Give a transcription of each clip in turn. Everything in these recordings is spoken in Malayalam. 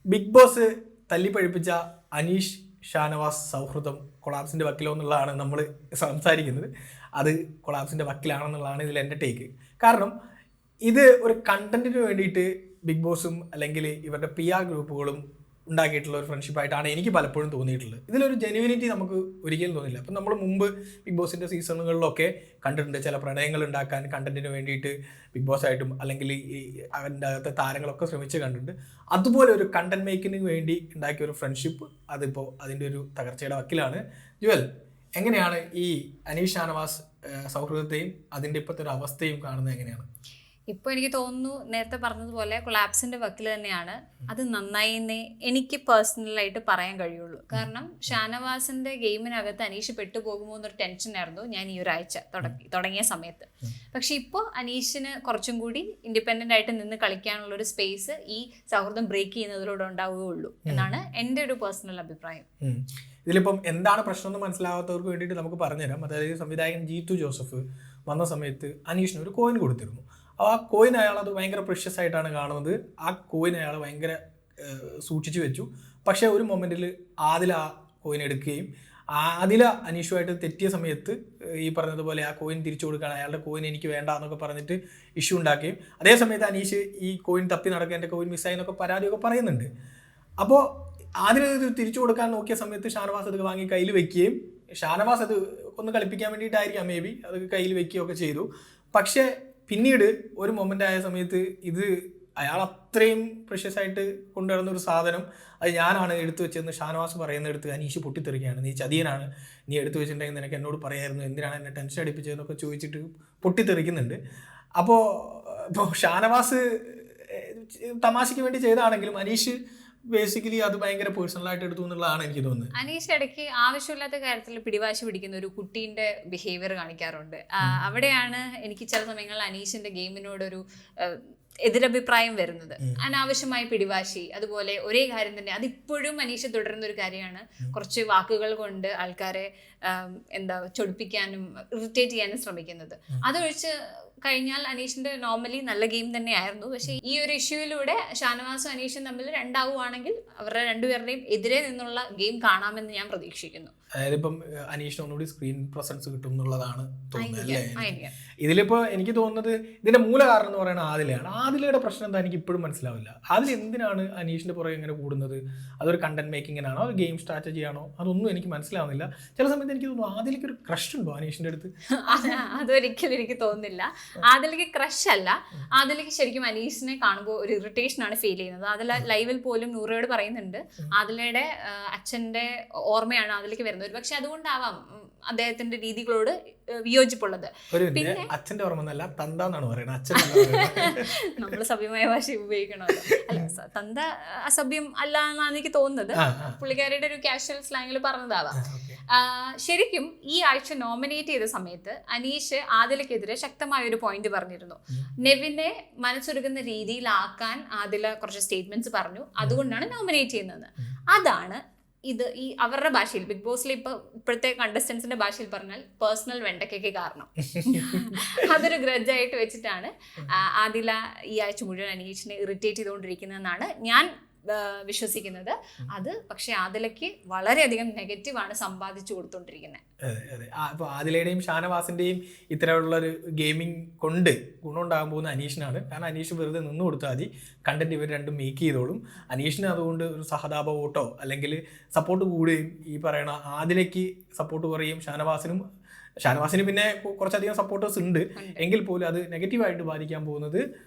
ബിഗ് ബോസ് തല്ലിപ്പഴിപ്പിച്ച അനീഷ് ഷാനവാസ് സൗഹൃദം കൊളാപ്സിൻ്റെ വക്കിലോ എന്നുള്ളതാണ് നമ്മൾ സംസാരിക്കുന്നത്. അത് കൊളാപ്സിൻ്റെ വക്കിലാണെന്നുള്ളതാണ് ഇതിൽ എൻ്റെ ടേക്ക്. കാരണം ഇത് ഒരു കണ്ടന്റിന് വേണ്ടിയിട്ട് ബിഗ് ബോസും അല്ലെങ്കിൽ ഇവരുടെ PR ഗ്രൂപ്പുകളും ഉണ്ടാക്കിയിട്ടുള്ള ഒരു ഫ്രണ്ട്ഷിപ്പായിട്ടാണ് എനിക്ക് പലപ്പോഴും തോന്നിയിട്ടുള്ളത്. ഇതിലൊരു ജെനുവിനിറ്റി നമുക്ക് ഒരിക്കലും തോന്നില്ല. അപ്പം നമ്മൾ മുമ്പ് ബിഗ് ബോസിൻ്റെ സീസണുകളിലൊക്കെ കണ്ടിട്ടുണ്ട് ചില പ്രണയങ്ങൾ ഉണ്ടാക്കാൻ കണ്ടന്റിന് വേണ്ടിയിട്ട് ബിഗ് ബോസ് ആയിട്ടും അല്ലെങ്കിൽ ഈ അതിൻ്റെ അകത്തെ താരങ്ങളൊക്കെ ശ്രമിച്ച് കണ്ടിട്ടുണ്ട്. അതുപോലെ ഒരു കണ്ടന്റ് മേക്കിങ്ങിന് വേണ്ടി ഉണ്ടാക്കിയ ഒരു ഫ്രണ്ട്ഷിപ്പ് അതിപ്പോൾ അതിൻ്റെ ഒരു തകർച്ചയുടെ വക്കിലാണ്. ജുവൽ, എങ്ങനെയാണ് ഈ അനീഷ് ഷാനവാസ് സൗഹൃദത്തെയും അതിൻ്റെ ഇപ്പോഴത്തെ ഒരു അവസ്ഥയും കാണുന്നത് എങ്ങനെയാണ്? ഇപ്പോൾ എനിക്ക് തോന്നുന്നു നേരത്തെ പറഞ്ഞതുപോലെ കൊളാപ്സിന്റെ വക്കിൽ തന്നെയാണ്. അത് നന്നായിന്നേ എനിക്ക് പേഴ്സണലായിട്ട് പറയാൻ കഴിയുള്ളൂ. കാരണം ഷാനവാസിന്റെ ഗെയിമിനകത്ത് അനീഷ് പെട്ടുപോകുമോ എന്നൊരു ടെൻഷനായിരുന്നു ഞാൻ ഈ ഒരാഴ്ച തുടങ്ങിയ സമയത്ത്. പക്ഷെ ഇപ്പോൾ അനീഷിന് കുറച്ചും കൂടി ഇൻഡിപെൻഡൻ്റ് ആയിട്ട് നിന്ന് കളിക്കാനുള്ള ഒരു സ്പേസ് ഈ സൗഹൃദം ബ്രേക്ക് ചെയ്യുന്നതിലൂടെ ഉണ്ടാവുകയുള്ളൂ എന്നാണ് എൻ്റെ ഒരു പേഴ്സണൽ അഭിപ്രായം. ഇതിലിപ്പം എന്താണ് പ്രശ്നം എന്ന് മനസ്സിലാവാത്തവർക്ക് വേണ്ടിയിട്ട് നമുക്ക് പറഞ്ഞുതരാം. അതായത് സംവിധായകൻ ജീത്തു ജോസഫ് വന്ന സമയത്ത് അനീഷിന് ഒരു കോയിൻ കൊടുത്തിരുന്നു. ആ കോയിൻ അയാൾ അത് ഭയങ്കര പ്രഷ്യസ് ആയിട്ടാണ് കാണുന്നത്. ആ കോയിൻ അയാൾ ഭയങ്കര സൂക്ഷിച്ചു വെച്ചു. പക്ഷേ ഒരു മൊമെൻറ്റിൽ ആദില ആ കോയിൻ എടുക്കുകയും ആദില അനീഷുമായിട്ട് തെറ്റിയ സമയത്ത് ഈ പറഞ്ഞതുപോലെ ആ കോയിൻ തിരിച്ചു കൊടുക്കുകയാണ്, അയാളുടെ കോയിൻ എനിക്ക് വേണ്ട എന്നൊക്കെ പറഞ്ഞിട്ട് ഇഷ്യൂ ഉണ്ടാക്കുകയും അതേ സമയത്ത് അനീഷ് ഈ കോയിൻ തപ്പി നടക്കുക, എൻ്റെ കോയിൻ മിസ്സായി എന്നൊക്കെ പരാതിയൊക്കെ പറയുന്നുണ്ട്. അപ്പോൾ ആദില ഇത് തിരിച്ചു കൊടുക്കാൻ നോക്കിയ സമയത്ത് ഷാനവാസ് അത് വാങ്ങി കയ്യിൽ വെക്കുകയും ഷാനവാസ് അത് ഒന്ന് കളിപ്പിക്കാൻ വേണ്ടിയിട്ടായിരിക്കാം മേ ബി അത് കയ്യിൽ വെക്കുകയൊക്കെ ചെയ്തു. പക്ഷേ പിന്നീട് ഒരു മൊമെൻ്റ് ആയ സമയത്ത് ഇത് അയാൾ അത്രയും പ്രഷ്യസ് ആയിട്ട് കൊണ്ടുവരുന്ന ഒരു സാധനം അത് ഞാനാണ് എടുത്തു വെച്ചതെന്ന് ഷാനവാസ് പറയുന്നിടത്ത് അനീഷ് പൊട്ടിത്തെറിക്കുകയാണ്. നീ ചതിയനാണ്, നീ എടുത്തു വെച്ചിട്ടുണ്ടെങ്കിൽ നിനക്ക് എന്നോട് പറയായിരുന്നു, എന്തിനാണ് എന്നെ ടെൻഷൻ അടിപ്പിച്ചതെന്നൊക്കെ ചോദിച്ചിട്ട് പൊട്ടിത്തെറിക്കുന്നുണ്ട്. അപ്പോൾ ഷാനവാസ് തമാശയ്ക്ക് വേണ്ടി ചെയ്തതാണെങ്കിലും അനീഷ് ബേസിക്കലി അത് ഭയങ്കര പേഴ്സണലായിട്ട് എടുത്തു എന്നുള്ളതാണ് എനിക്ക് തോന്നുന്നത്. അനീഷ് ഇടയ്ക്ക് ആവശ്യമില്ലാത്ത കാര്യത്തിൽ പിടിവാശി പിടിക്കുന്ന ഒരു കുട്ടീൻ്റെ ബിഹേവിയർ കാണിക്കാറുണ്ട്. അവിടെയാണ് എനിക്ക് ചില സമയങ്ങളിൽ അനീഷിന്റെ ഗെയിമിനോടൊരു എതിരഭിപ്രായം വരുന്നത്. അനാവശ്യമായ പിടിവാശി, അതുപോലെ ഒരേ കാര്യം തന്നെ അതിപ്പോഴും അനീഷ് തുടരുന്ന ഒരു കാര്യമാണ്. കുറച്ച് വാക്കുകൾ കൊണ്ട് ആൾക്കാരെ ചൊടിപ്പിക്കാനും ഇറിറ്റേറ്റ് ചെയ്യാനും ശ്രമിക്കുന്നത്. അതൊഴിച്ച് കഴിഞ്ഞാൽ അനീഷിന്റെ നോർമലി നല്ല ഗെയിം തന്നെയായിരുന്നു. പക്ഷേ ഈ ഒരു ഇഷ്യൂയിലൂടെ ഷാനവാസും അനീഷും തമ്മിൽ രണ്ടാവുകയാണെങ്കിൽ അവരുടെ രണ്ടുപേരുടെയും എതിരെ നിന്നുള്ള ഗെയിം കാണാമെന്ന് ഞാൻ പ്രതീക്ഷിക്കുന്നു. അതായത് ഇപ്പം അനീഷിന് ഒന്നുകൂടി സ്ക്രീൻ പ്രസൻസ് കിട്ടും എന്നുള്ളതാണ് തോന്നുന്നത് അല്ലേ? ഇതിലിപ്പോൾ എനിക്ക് തോന്നുന്നത് ഇതിന്റെ മൂല കാരണം എന്ന് പറയുന്നത് ആദിലയാണ്. ആദിലയുടെ പ്രശ്നം എന്താ എനിക്ക് ഇപ്പോഴും മനസ്സിലാവില്ല. ആദില എന്തിനാണ് അനീഷിന്റെ പുറകെ ഇങ്ങനെ കൂടുന്നത്? അതൊരു കണ്ടന്റ് മേക്കിങ്ങിനാണോ, അത് ഗെയിം സ്ട്രാറ്റജി ആണോ? അതൊന്നും എനിക്ക് മനസ്സിലാവുന്നില്ല. ചില സമയത്ത് എനിക്ക് തോന്നുന്നു ആദിലയ്ക്ക് ഒരു ക്രഷ് ഉണ്ടോ അനീഷിന്റെ അടുത്ത്? അതൊരിക്കലും എനിക്ക് തോന്നുന്നില്ല. ആദിലയ്ക്ക് ക്രഷ് അല്ല, ആദിലയ്ക്ക് ശരിക്കും അനീഷിനെ കാണുമ്പോൾ ഒരു ഇറിറ്റേഷൻ ആണ് ഫീൽ ചെയ്യുന്നത്. ആദില ലൈവിൽ പോലും നൂറയോട് പറയുന്നുണ്ട് ആദിലയുടെ അച്ഛന്റെ ഓർമ്മയാണ് ആദിലയ്ക്ക് വരുന്നത്. പക്ഷെ അതുകൊണ്ടാവാം അദ്ദേഹത്തിന്റെ രീതികളോട് വിയോജിപ്പുള്ളത്. പിന്നെ അച്ഛന്റെ ഓർമ്മ എന്നല്ല തന്താന്നാണ് പറയുന്നത്. നമ്മള് സഭ്യമായ ഭാഷ ഉപയോഗിക്കണമല്ലോ. അല്ല, തന്ത അസഭ്യം അല്ല എന്നാണ് എനിക്ക് തോന്നുന്നത്. പുള്ളിക്കാരിയുടെ ഒരു കാഷ്വൽ സ്ലാങ്ങിൽ പറഞ്ഞതാവാം. ശരിക്കും ഈ ആഴ്ച നോമിനേറ്റ് ചെയ്ത സമയത്ത് അനീഷ് ആദിലയ്ക്കെതിരെ ശക്തമായ ഒരു പോയിന്റ് പറഞ്ഞിരുന്നു. നെവിനെ മനസ്സൊരുക്കുന്ന രീതിയിലാക്കാൻ ആദില കുറച്ച് സ്റ്റേറ്റ്മെന്റ്സ് പറഞ്ഞു, അതുകൊണ്ടാണ് നോമിനേറ്റ് ചെയ്യുന്നത്. അതാണ് ഇത് ഈ അവരുടെ ഭാഷയിൽ ബിഗ് ബോസിൽ ഇപ്പോഴത്തെ കണ്ടസ്റ്റൻസിന്റെ ഭാഷയിൽ പറഞ്ഞാൽ പേഴ്സണൽ വെണ്ടയ്ക്കൊക്കെ കാരണം. അതൊരു ഗ്രഡ്ജായിട്ട് വെച്ചിട്ടാണ് ആദില ഈ ആഴ്ച മുഴുവൻ അനീഷിനെ ഇറിറ്റേറ്റ് ചെയ്തുകൊണ്ടിരിക്കുന്നതെന്നാണ് ഞാൻ വിശ്വസിക്കുന്നത്. അത് പക്ഷെ ആദിലയ്ക്ക് വളരെയധികം നെഗറ്റീവാണ് സമ്പാദിച്ചു കൊടുത്തോണ്ടിരിക്കുന്നത്. അതെ, അപ്പോൾ ആദിലയുടെയും ഷാനവാസിന്റെയും ഇത്തരമുള്ളൊരു ഗെയിമിംഗ് കൊണ്ട് ഗുണമുണ്ടാകാൻ പോകുന്ന അനീഷിനാണ്. കാരണം അനീഷ് വെറുതെ നിന്ന് കൊടുത്താൽ മതി, കണ്ടന്റ് ഇവർ രണ്ടും മേക്ക് ചെയ്തോളും. അനീഷിന് അതുകൊണ്ട് ഒരു സഹതാപ വോട്ടോ അല്ലെങ്കിൽ സപ്പോർട്ട് കൂടുകയും ഈ പറയണ ആദിലയ്ക്ക് സപ്പോർട്ട് കുറയും. ഷാനവാസിന് പിന്നെ കുറച്ചധികം സപ്പോർട്ടേഴ്സ് ഉണ്ട് എങ്കിൽ പോലും അത് നെഗറ്റീവായിട്ട് ബാധിക്കാൻ പോകുന്നത്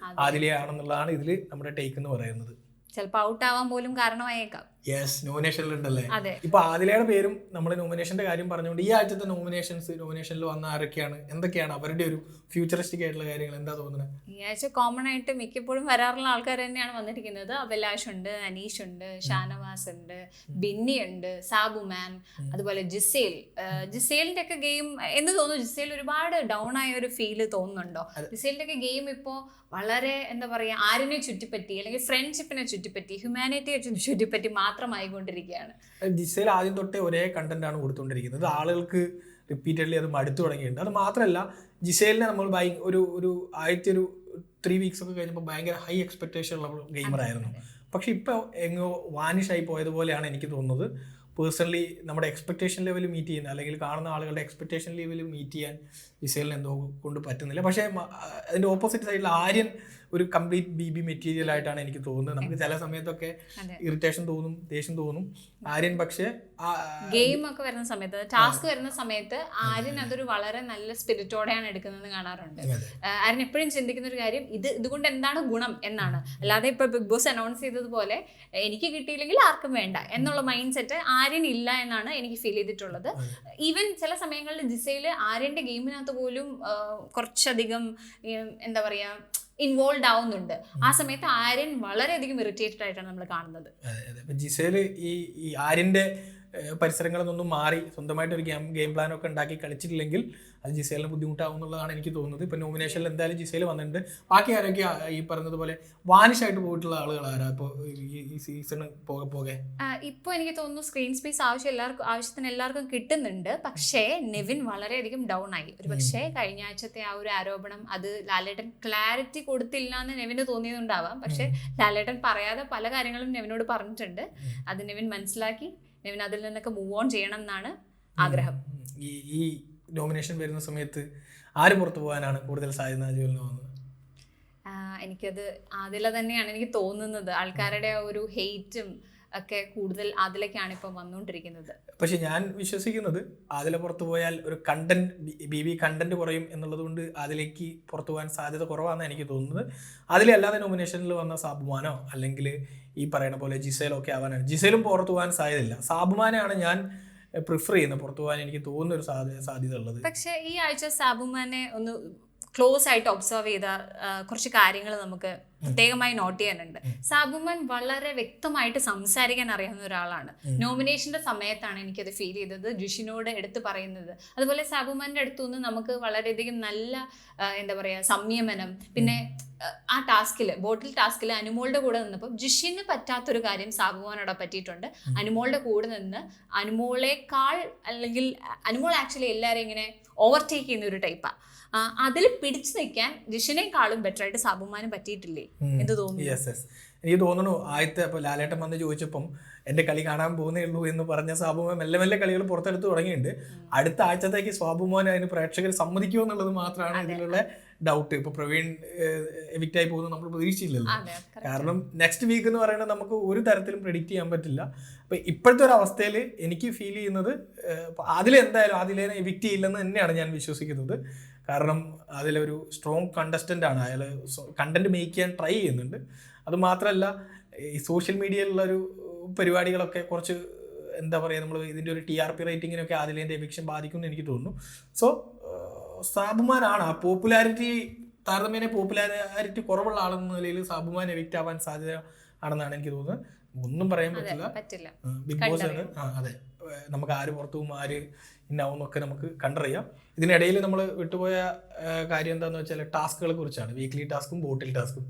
ആദിലയാണെന്നുള്ളതാണ് ഇതിൽ നമ്മുടെ ടേക്ക് എന്ന് പറയുന്നത്. ചിലപ്പോൾ ഔട്ട് ആവാൻ പോലും കാരണമായേക്കാം. യെസ്, നോമിനേഷനിലുണ്ടല്ലേ. ഇപ്പൊ ആദിലയുടെ പേരും നമ്മൾ നോമിനേഷന്റെ കാര്യം പറഞ്ഞുകൊണ്ട് ഈ ആഴ്ചത്തെ നോമിനേഷനിൽ വന്ന ആരൊക്കെയാണ്, എന്തൊക്കെയാണ് അവരുടെ ഒരു ഫ്യൂച്ചറിസ്റ്റിക് ആയിട്ടുള്ള കാര്യങ്ങൾ എന്താ തോന്നുന്നത്? ഈ ആഴ്ച കോമൺ ആയിട്ട് മിക്കപ്പോഴും വരാറുള്ള ആൾക്കാർ തന്നെയാണ് വന്നിരിക്കുന്നത്. അഭിലാഷ് ഉണ്ട്, അനീഷ് ഉണ്ട്, ഷാനവാസ് ഉണ്ട്, ബിന്നി ഉണ്ട്, സാബു മാൻ, അതുപോലെ ജിസേലിന്റെ ഒക്കെ ഗെയിം എന്ന് തോന്നുന്നു. ജിസേൽ ഒരുപാട് ഡൗൺ ആയ ഒരു ഫീല് തോന്നുന്നുണ്ടോ? ജിസേലിന്റെ ഒക്കെ ഗെയിം ഇപ്പോൾ വളരെ എന്താ പറയാ, ആരിനെ ചുറ്റിപ്പറ്റി അല്ലെങ്കിൽ ഫ്രണ്ട്ഷിപ്പിനെ ചുറ്റിപ്പറ്റി, ഹ്യൂമാനിറ്റിയെ ചുറ്റിപ്പറ്റി മാത്രമായിക്കൊണ്ടിരിക്കുകയാണ്. ജിസേൽ ആദ്യം തൊട്ടേ ഒരേ കണ്ടന്റ് ആണ് കൊടുത്തുകൊണ്ടിരിക്കുന്നത്. ആളുകൾക്ക് റിപ്പീറ്റഡ്ലി അത് മടുത്തു തുടങ്ങിയിട്ടുണ്ട്. അത് മാത്രമല്ല ജിസേലിനെ നമ്മൾ ഒരു ആദ്യത്തെ ഒരു 3 വീക്സ് ഒക്കെ കഴിഞ്ഞപ്പോൾ ഭയങ്കര ഹൈ എക്സ്പെക്ടേഷൻ ഉള്ള ഗെയിമറായിരുന്നു. പക്ഷെ ഇപ്പോൾ എങ്ങോ വാനിഷായി പോയതുപോലെയാണ് എനിക്ക് തോന്നുന്നത്. പേഴ്സണലി നമ്മുടെ എക്സ്പെക്ടേഷൻ ലെവൽ മീറ്റ് ചെയ്യുന്ന അല്ലെങ്കിൽ കാണുന്ന ആളുകളുടെ എക്സ്പെക്ടേഷൻ ലെവൽ മീറ്റ് ചെയ്യാൻ ജിസേലിന് എന്തോ കൊണ്ട് പറ്റുന്നില്ല. പക്ഷേ അതിൻ്റെ ഓപ്പോസിറ്റ് സൈഡിൽ ആര്യൻ ഒരു കംപ്ലീറ്റ് BB മെറ്റീരിയൽ ആയിട്ടാണ് എനിക്ക് തോന്നുന്നത്. നമുക്ക് ചില സമയത്തൊക്കെ ഇറിറ്റേഷൻ തോന്നും, ദേഷ്യം തോന്നും. ആര്യൻ പക്ഷേ ഗെയിം ഒക്കെ വരുന്ന സമയത്ത്, ടാസ്ക് വരുന്ന സമയത്ത് ആര്യൻ അതൊരു വളരെ നല്ല സ്പിരിറ്റോടെയാണ് എടുക്കുന്നത് കാണാറുണ്ട്. ആര്യൻ എപ്പോഴും ചിന്തിക്കുന്ന ഒരു കാര്യം ഇതുകൊണ്ട് എന്താണ് ഗുണം എന്നാണ്. അല്ലാതെ ഇപ്പൊ ബിഗ് ബോസ് അനൗൺസ് ചെയ്തതുപോലെ എനിക്ക് കിട്ടിയില്ലെങ്കിൽ ആർക്കും വേണ്ട എന്നുള്ള മൈൻഡ് സെറ്റ് ആര്യൻ ഇല്ല എന്നാണ് എനിക്ക് ഫീൽ ചെയ്തിട്ടുള്ളത്. ഈവൻ ചില സമയങ്ങളിൽ ജിസയിൽ ആര്യന്റെ ഗെയിമിനകത്ത് പോലും കുറച്ചധികം എന്താ പറയാ ഇൻവോൾവ് ആവുന്നുണ്ട്. ആ സമയത്ത് ആര്യൻ വളരെയധികം ഇറിറ്റേറ്റഡ് ആയിട്ടാണ് നമ്മൾ കാണുന്നത്. ജിസേല് ഈ ആര്യന്റെ പരിസരങ്ങളിൽ നിന്നും മാറി സ്വന്തമായിട്ട് ഒരു ഗെയിം പ്ലാൻ ഒക്കെ ഉണ്ടാക്കി കളിച്ചിട്ടില്ലെങ്കിൽ അത് ജിസേലിന് ബുദ്ധിമുട്ടാവും എന്നുള്ളതാണ് എനിക്ക് തോന്നുന്നത്. ഇപ്പൊ നോമിനേഷനിൽ എന്തായാലും ജിസേൽ വന്നിട്ടുണ്ട്. ബാക്കി ആരൊക്കെ ഈ പറഞ്ഞതുപോലെ വാനിഷായിട്ട് പോയിട്ടുള്ള ആളുകൾ ആരാ ഇപ്പോൾ ഈ സീസൺ പോകെ? ഇപ്പോൾ എനിക്ക് തോന്നുന്നു സ്ക്രീൻ സ്പേസ് ആവശ്യത്തിന് എല്ലാവർക്കും കിട്ടുന്നുണ്ട്. പക്ഷേ നെവിൻ വളരെയധികം ഡൗൺ ആയി. ഒരു പക്ഷേ കഴിഞ്ഞ ആഴ്ചത്തെ ആ ഒരു ആരോപണം അത് ലാലേട്ടൻ ക്ലാരിറ്റി കൊടുത്തില്ല എന്ന് നെവിന് തോന്നിയതുണ്ടാവാം. പക്ഷേ ലാലേട്ടൻ പറയാതെ പല കാര്യങ്ങളും നെവിനോട് പറഞ്ഞിട്ടുണ്ട്. അത് നെവിൻ മനസ്സിലാക്കി നെവിൻ അതിൽ നിന്നൊക്കെ മൂവ് ഓൺ ചെയ്യണം എന്നാണ് ആഗ്രഹം. ഈ നോമിനേഷൻ വരുന്ന സമയത്ത് ആര് പുറത്തു പോകാനാണ് കൂടുതൽ സാധ്യത തോന്നുന്നത്? എനിക്കത് ആദില തന്നെയാണ് എനിക്ക് തോന്നുന്നത്. ആൾക്കാരുടെ ഒരു ഹെയ്റ്റും ഒക്കെ കൂടുതൽ അതിലേക്കാണ് ഇപ്പം വന്നുകൊണ്ടിരിക്കുന്നത്. പക്ഷെ ഞാൻ വിശ്വസിക്കുന്നത് അതിലെ പുറത്തു പോയാൽ ഒരു BB കണ്ടന്റ് കുറയും എന്നുള്ളത് കൊണ്ട് അതിലേക്ക് പുറത്തു പോകാൻ സാധ്യത കുറവാണെന്ന് എനിക്ക് തോന്നുന്നത്. അതിലല്ലാതെ നോമിനേഷനിൽ വന്ന സാബുമാനോ അല്ലെങ്കിൽ ഈ പറയുന്ന പോലെ ജിസേലോ ഒക്കെ ആവാനാണ്. ജിസേലും പുറത്തു പോകാൻ സാധ്യതയില്ല. സാബുമാനെയാണ് ഞാൻ പ്രിഫർ ചെയ്യുന്നത് പുറത്തു പോകാൻ എനിക്ക് തോന്നുന്ന ഒരു സാധ്യത ഉള്ളത്. പക്ഷേ ഈ ആഴ്ച സാബുമാനെ ഒന്ന് ക്ലോസ് ആയിട്ട് ഒബ്സർവ് ചെയ്ത കുറച്ച് കാര്യങ്ങൾ നമുക്ക് പ്രത്യേകമായി നോട്ട് ചെയ്യാനുണ്ട്. സാബുമാൻ വളരെ വ്യക്തമായിട്ട് സംസാരിക്കാൻ അറിയാവുന്ന ഒരാളാണ്. നോമിനേഷന്റെ സമയത്താണ് എനിക്കത് ഫീൽ ചെയ്തത്, ജിഷിനോട് എടുത്ത് പറയുന്നത്. അതുപോലെ സാബുമാന്റെ അടുത്തുനിന്ന് നമുക്ക് വളരെയധികം നല്ല എന്താ പറയാ സംയമനം, പിന്നെ ആ ടാസ്കിൽ ബോട്ടിൽ ടാസ്കിൽ അനുമോളുടെ കൂടെ നിന്നപ്പോൾ ജിഷിന് പറ്റാത്തൊരു കാര്യം സാബുമാനോടെ പറ്റിയിട്ടുണ്ട്. അനുമോളുടെ കൂടെ നിന്ന് അനുമോളേക്കാൾ അല്ലെങ്കിൽ അനുമോൾ ആക്ച്വലി എല്ലാവരെയും ഇങ്ങനെ ഓവർടേക്ക് ചെയ്യുന്ന ഒരു ടൈപ്പാണ്. അതിൽ പിടിച്ചു നിൽക്കാൻ ജിഷിനേക്കാളും ബെറ്റർ ആയിട്ട് സാബുമാനും പറ്റിയിട്ടില്ലേ എന്ത് തോന്നുന്നു? എനിക്ക് തോന്നുന്നു ആദ്യത്തെ അപ്പോൾ ലാലേട്ടൻ വന്ന് ചോദിച്ചപ്പം എൻ്റെ കളി കാണാൻ പോകുന്നേ ഉള്ളൂ എന്ന് പറഞ്ഞ സാബുമോൻ മെല്ലെ മെല്ലെ കളികൾ പുറത്തെടുത്ത് തുടങ്ങിയിട്ടുണ്ട്. അടുത്ത ആഴ്ചത്തേക്ക് സാബുമോൻ അതിന് പ്രേക്ഷകർ സമ്മതിക്കുമോ എന്നുള്ളത് മാത്രമാണ് ഇതിലുള്ള ഡൗട്ട്. ഇപ്പോൾ പ്രവീൺ എവിക്റ്റായി പോകുന്നത് നമ്മൾ പ്രതീക്ഷിച്ചില്ലല്ലോ. കാരണം നെക്സ്റ്റ് വീക്ക് എന്ന് പറയുന്നത് നമുക്ക് ഒരു തരത്തിലും പ്രെഡിക്റ്റ് ചെയ്യാൻ പറ്റില്ല. അപ്പോൾ ഇപ്പോഴത്തെ ഒരു അവസ്ഥയിൽ എനിക്ക് ഫീൽ ചെയ്യുന്നത് അതിലെന്തായാലും അതിലേനെ എവിക്റ്റ് ചെയ്യില്ലെന്ന് തന്നെയാണ് ഞാൻ വിശ്വസിക്കുന്നത്. കാരണം അതിലൊരു സ്ട്രോങ് കണ്ടസ്റ്റൻ്റ് ആണ്. അയാൾ കണ്ടന്റ് മേക്ക് ചെയ്യാൻ ട്രൈ ചെയ്യുന്നുണ്ട്. അതുമാത്രമല്ല ഈ സോഷ്യൽ മീഡിയയിലുള്ളൊരു പരിപാടികളൊക്കെ കുറച്ച് എന്താ പറയുക, നമ്മൾ ഇതിൻ്റെ ഒരു TRP റേറ്റിങ്ങിനൊക്കെ അതിലേൻ്റെ എവിക്ഷൻ ബാധിക്കുമെന്ന് എനിക്ക് തോന്നുന്നു. സോ സാബുമാനാണ് ആ പോപ്പുലാരിറ്റി താരതമ്യേന പോപ്പുലാരിറ്റി കുറവുള്ള ആളെന്ന നിലയിൽ സാബുമാൻ എവിക്റ്റ് ആവാൻ സാധ്യത ആണെന്നാണ് എനിക്ക് തോന്നുന്നത്. ഒന്നും പറയാൻ പറ്റില്ല. ബിഗ് ബോസ് ആണ്. അതെ, നമുക്ക് ആര് പുറത്തു പോകും ആര് ഇന്നാവും എന്നൊക്കെ നമുക്ക് കണ്ടറിയാം. ഇതിനിടയിൽ നമ്മൾ വിട്ടുപോയ കാര്യം എന്താണെന്ന് വെച്ചാൽ ടാസ്കുകളെ കുറിച്ചാണ്. വീക്ക്ലി ടാസ്കും ബോട്ടിൽ ടാസ്കും.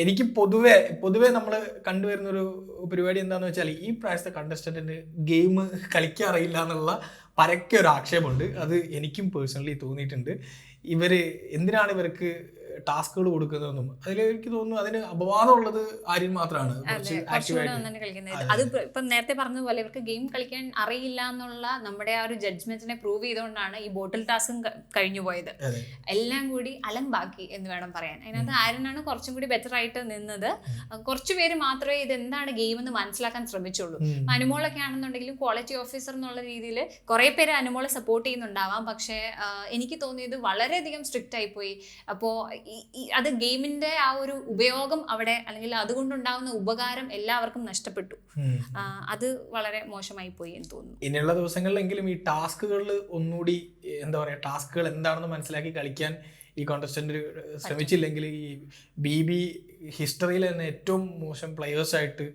എനിക്ക് പൊതുവെ നമ്മൾ കണ്ടുവരുന്നൊരു പരിപാടി എന്താണെന്ന് വെച്ചാൽ ഈ പ്രാവശ്യത്തെ കണ്ടസ്റ്റൻറ്റിന് ഗെയിം കളിക്കാറിയില്ല എന്നുള്ള പരക്കെ ഒരു ആക്ഷേപമുണ്ട്. അത് എനിക്കും പേഴ്സണലി തോന്നിയിട്ടുണ്ട്. എന്തിനാണ് ഇവർക്ക് ടാസ്കുകൾ കൊടുക്കുന്നതെന്നും അതിൽ എനിക്ക് തോന്നുന്നു അതിന് അപവാദമുള്ളത് ആര്യൻ മാത്രമാണ്. അത് ഇപ്പം നേരത്തെ പറഞ്ഞതുപോലെ ഇവർക്ക് ഗെയിം കളിക്കാൻ അറിയില്ല എന്നുള്ള നമ്മുടെ ആ ഒരു ജഡ്ജ്മെന്റിനെ പ്രൂവ് ചെയ്തുകൊണ്ടാണ് ഈ ബോട്ടിൽ ടാസ്കും കഴിഞ്ഞു പോയത്. എല്ലാം കൂടി അലമ്പാക്കി എന്ന് വേണം പറയാൻ. അതിനകത്ത് ആര്യനാണ് കുറച്ചും കൂടി ബെറ്റർ ആയിട്ട് നിന്നത്. കുറച്ചു പേര് മാത്രമേ ഇത് എന്താണ് ഗെയിം എന്ന് മനസ്സിലാക്കാൻ ശ്രമിച്ചുള്ളൂ. അനുമോളൊക്കെ ആണെന്നുണ്ടെങ്കിലും ക്വാളിറ്റി ഓഫീസർ എന്നുള്ള രീതിയിൽ കുറെ പേര് അനുമോളെ സപ്പോർട്ട് ചെയ്യുന്നുണ്ടാവാം. പക്ഷേ എനിക്ക് തോന്നിയത് വളരെയധികം സ്ട്രിക്റ്റ് ആയിപ്പോയി. അപ്പോൾ അത് ഗെയിമിന്റെ ആ ഒരു ഉപയോഗം അവിടെ അല്ലെങ്കിൽ അതുകൊണ്ടുണ്ടാവുന്ന ഉപകാരം എല്ലാവർക്കും നഷ്ടപ്പെട്ടു. അത് വളരെ മോശമായി പോയി എന്ന് തോന്നുന്നു. ഇനിയുള്ള ദിവസങ്ങളിലെങ്കിലും ഈ ടാസ്കുകളിൽ ഒന്നുകൂടി എന്താ പറയുക, ടാസ്കുകൾ എന്താണെന്ന് മനസ്സിലാക്കി കളിക്കാൻ ഈ കോണ്ടസ്റ്റന്റ് ശ്രമിച്ചില്ലെങ്കിൽ ഈ BB ഹിസ്റ്ററിയിൽ തന്നെ ഏറ്റവും മോശം പ്ലെയേഴ്സായിട്ട്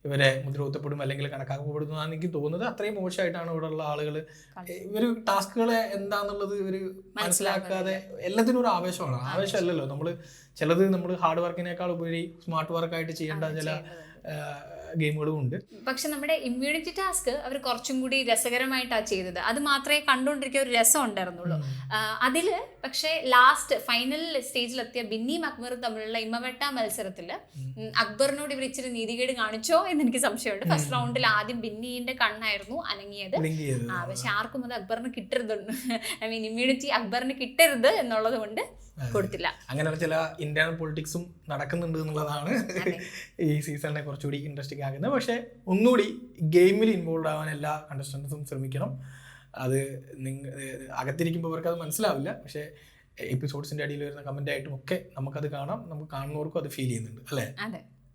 ഇവരെ മുദ്രകുത്തപ്പെടും അല്ലെങ്കിൽ കണക്കാക്കപ്പെടുന്നതാണ് എനിക്ക് തോന്നുന്നത്. അത്രയും മോശമായിട്ടാണ് ഇവിടെ ഉള്ള ആളുകൾ. ഇവർ ടാസ്കുകളെ എന്താന്നുള്ളത് ഇവർ മനസ്സിലാക്കാതെ എല്ലാത്തിനും ഒരു ആവേശമാണ്. ആവേശമല്ലല്ലോ, നമ്മൾ ചിലത് നമ്മൾ ഹാർഡ് വർക്കിനേക്കാൾ ഉപരി സ്മാർട്ട് വർക്കായിട്ട് ചെയ്യേണ്ട ചില ഗെയിമുകളും ഉണ്ട്. പക്ഷെ നമ്മുടെ ഇമ്മ്യൂണിറ്റി ടാസ്ക് അവർ കുറച്ചും കൂടി രസകരമായിട്ടാണ് ചെയ്തത്. അത് മാത്രമേ കണ്ടുകൊണ്ടിരിക്കുക ഒരു രസം ഉണ്ടായിരുന്നുള്ളൂ അതില്. പക്ഷേ ലാസ്റ്റ് ഫൈനൽ സ്റ്റേജിലെത്തിയ ബിന്നിയും അക്ബറും തമ്മിലുള്ള ഇമ്മവെട്ട മത്സരത്തിൽ അക്ബറിനോട് ഇവർ ഇച്ചിരി നീതികേട് കാണിച്ചോ എന്ന് എനിക്ക് സംശയമുണ്ട്. ഫസ്റ്റ് റൗണ്ടിൽ ആദ്യം ബിന്നിന്റെ കണ്ണായിരുന്നു അനങ്ങിയത്. പക്ഷെ ആർക്കും അത് അക്ബറിന് കിട്ടരുതുണ്ട്, ഐ മീൻ ഇമ്മ്യൂണിറ്റി അക്ബറിന് കിട്ടരുത് എന്നുള്ളത് കൊണ്ട് കൊടുത്തില്ല. അങ്ങനെ ചില ഇന്റേണൽ പൊളിറ്റിക്സും നടക്കുന്നുണ്ട് എന്നുള്ളതാണ് ഈ സീസണിനെ കുറച്ചുകൂടി ഇൻട്രസ്റ്റിംഗ് ആക്കുന്നത്. പക്ഷേ ഒന്നുകൂടി ഗെയിമിൽ ഇൻവോൾവ് ആവാൻ എല്ലാ കണ്ടസ്റ്റൻസും ശ്രമിക്കണം. അത് അകത്തിരിക്കുമ്പോൾ അവർക്ക് അത് മനസ്സിലാവില്ല. പക്ഷേ എപ്പിസോഡ്സിൻ്റെ അടിയിൽ വരുന്ന കമൻ്റ് ആയിട്ടും ഒക്കെ നമുക്കത് കാണാം. നമുക്ക് കാണുന്നവർക്കും അത് ഫീൽ ചെയ്യുന്നുണ്ട് അല്ലേ? അതെ.